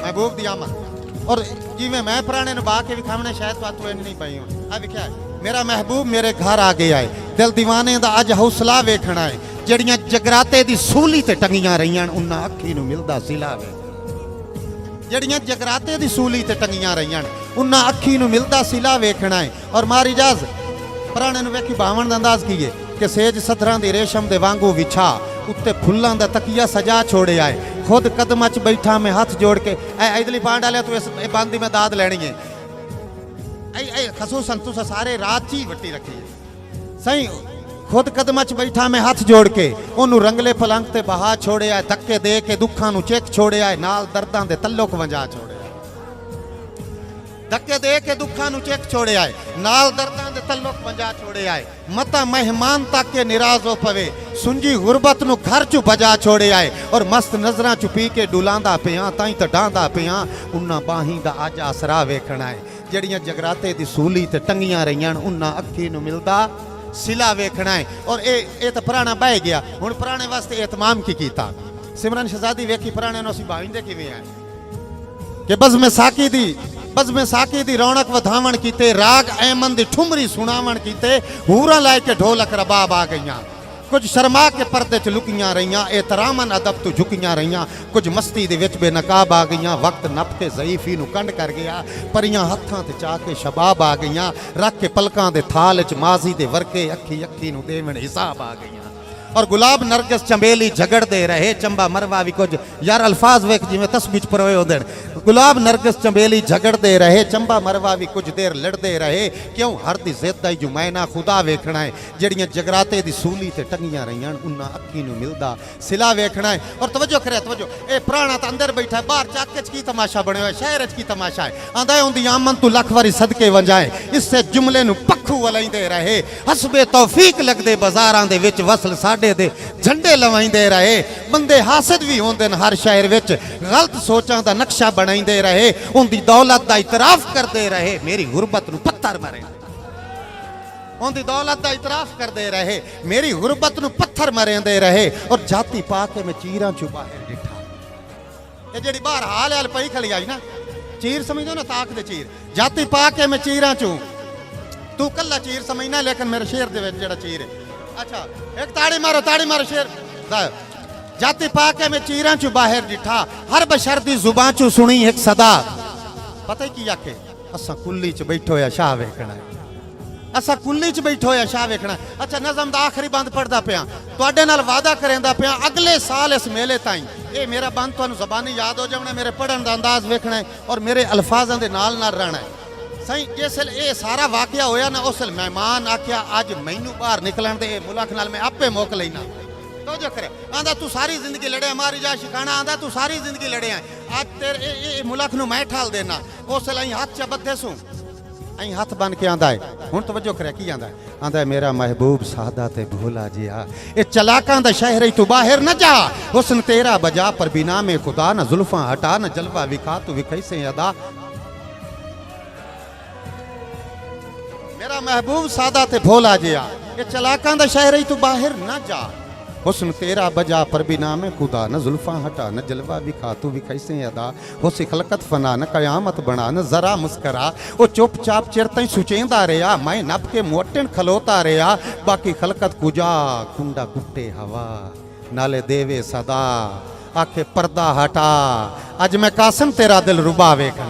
महबूब दी आमद और जिवें मैं पुराने नु बा के विखावने शायद तू नहीं पाई हो आ विख्या मेरा महबूब मेरे घर आ गया है दिल दीवाने दा अज हौसला वेखना है जड़ियां जगराते दी सूली ते टंगियां रहियां उन्हां अखी नू मिलदा सिला वे जड़ियां जगराते दी सूली ते टंगियां रहियां उन्हां अखी नू मिलदा सिला वेखना है और मारी जाज पुराने नु वेखी बावण दा अंदाज कीए कि सेज सदरां दी रेशम दे वांगू विछा उत्ते फुल्लां दा तकिया सजा छोड़े आए खुद कदम च बैठा मैं हाथ जोड़ के इधली पां डालिया तू इस बंदी में दाद लैनी है खसूसन तुसा सारे रात ही वट्टी रखी है सही खुद कदम च बैठा मैं हाथ जोड़ के ओनू रंगले पलंग ते बहा छोड़े आए धक्के दे के दुखां नू चेक छोड़े आए नाल दर्दां दे तल्लुक वंजा छोड़े धक्के दे के दुखां नू चेक छोड़े आए नाल दर्दां दे तल्लुक वंजा छोड़े आए मता मेहमान तक के निराज हो पवे सुंजी गुरबत नू घर चू बजा छोड़े आए और मस्त नजरां चू पी के डुलांदा पिया ताई तो डांदा पिया उन्हां बाहीं दा अज आसरा वेखना है जड़ियां जगराते दी सूली ते टंगियां रहियां उन्हां अखी नू मिलदा सिला वेखना है और ए तो पुराना बह गया हुण पुराने वास्ते एहतमाम की कीता सिमरन शहजादी वेखी पुराने नू असीं भाविंदे किवें आए कि बज़्म साकी दी रौनक वधावण कीते राग ऐमन दी ठुमरी सुनावण कीते हूरां लाई के ढोलक रबाब आ गईयां कुछ शर्मा के पर्दे च लुकियां रहियां एहतरामन अदब तो झुकियां रहियां कुछ मस्ती दे विच बेनकाब आ गईयां वक्त नप के ज़ईफी नू कंड कर गया परियां हत्थां ते चा के शबाब आ गईयां रख के पलकां दे थाल च माजी दे वर्के अखी अखी नू देवण हिसाब आ गईयां और गुलाब नरगिस चंबेली झगड़ते रहे चंबा मरवा भी कुछ यार अल्फाज वेख जिवें तस्बीह परोए होंदे गुलाब नरगिस चंबेली झगड़ते रहे चंबा मरवा भी कुछ देर लड़ते रहे क्यों हर दी जिद आई जुमैना खुदा वेखना है जड़ियां जगराते दी सूली ते टंगियां रहियां उन्हां अखी नू मिलदा सिला वेखना है और तवज्जो करे तवज्जो ए पुराना तो अंदर बैठा है बाहर चाके च की तमाशा बने हुआ शहर च की तमाशा है आंदा है उंदी आमन तू लख वारी सदके वंजाए इससे जुमले नू पक्खू वलाइंदे रहे हसबे तौफीक लगदे बाजारां दे विच वसल साडे दे झंडे लवाइंदे रहे बंदे हासिद भी होंदे हर शहर विच गलत सोचां दा नक्शा बनाइंदे रहे उनदी दौलत दा इतराफ करते रहे मेरी गुरबत नू पत्थर मारे उनदी दौलत दा इतराफ करते रहे मेरी गुरबत नू पत्थर मरेंदे रहे और जाति पा के मैं चीरां चू बाहर डिठा ये जेड़ी बाहर हाल हाल पई खड़ी आई ना चीर समझो ना ताक दे चीर जाति पा के मैं चीरां चू तू कल्ला चीर समझना लेकिन मेरे शेर दे विच जेड़ा चीर है अच्छा एक ताड़ी मारो शेर जाति पाके में चीरां चू बाहर डिठा हर बशर दी जुबां चू सुनी एक सदा पता ही की आखे असा कुल्ली च बैठो या शाह वेखना असा कुल्ली च बैठो या शाह वेखना अच्छा नज़म दा आखिरी बंद पढ़दा पिया तुहाडे नाल वादा करेंदा पिया अगले साल इस मेले ताई ये मेरा बंद तुहानू ज़बानी याद हो जाना मेरे पढ़न दा अंदाज वेखना है और मेरे अल्फाजां दे नाल नाल रहना है सही जिसल ये सारा वाकया होया ना उसल मेहमान आख्या अज मैनू बाहर निकलन दे मुल्क नाल मैं आपे मोक लेना तो जो करे आंदा तू सारी जिंदगी लड़े हमारी जा शिकाना आंदा तू सारी जिंदगी लड़े आज तेरे ए मुल्क नू मैं ठाल देना उसल अं हाथ च बद्धे सू अं हाथ बन के आंदा है हुण तवज्जो करे की आंदा है मेरा महबूब सादा ते भोला जिया ये चलाकां दा शहर तू बाहर न जा हुस्न तेरा बजा पर बिना में खुदा न जुल्फां हटा न जलवा विखा तू विखई से अदा मेरा महबूब सादा ते भोला जिया ये चलाकां दा शहर तू बाहर न जा हुस्न तेरा बजा पर बिना में खुदा न जुल्फां हटा न जलवा विखा तू विखई से अदा हुस्न खलकत फना न कयामत बना न जरा मुस्करा वो चुपचाप चिर तई सुचेंदा रहा मैं नप के मोटन खलोता रहा बाकी खलकत कुजा कुंडा कुट्टे हवा नाले देवे सदा आखे पर्दा हटा अज मैं कासम तेरा दिल रुबा वेखना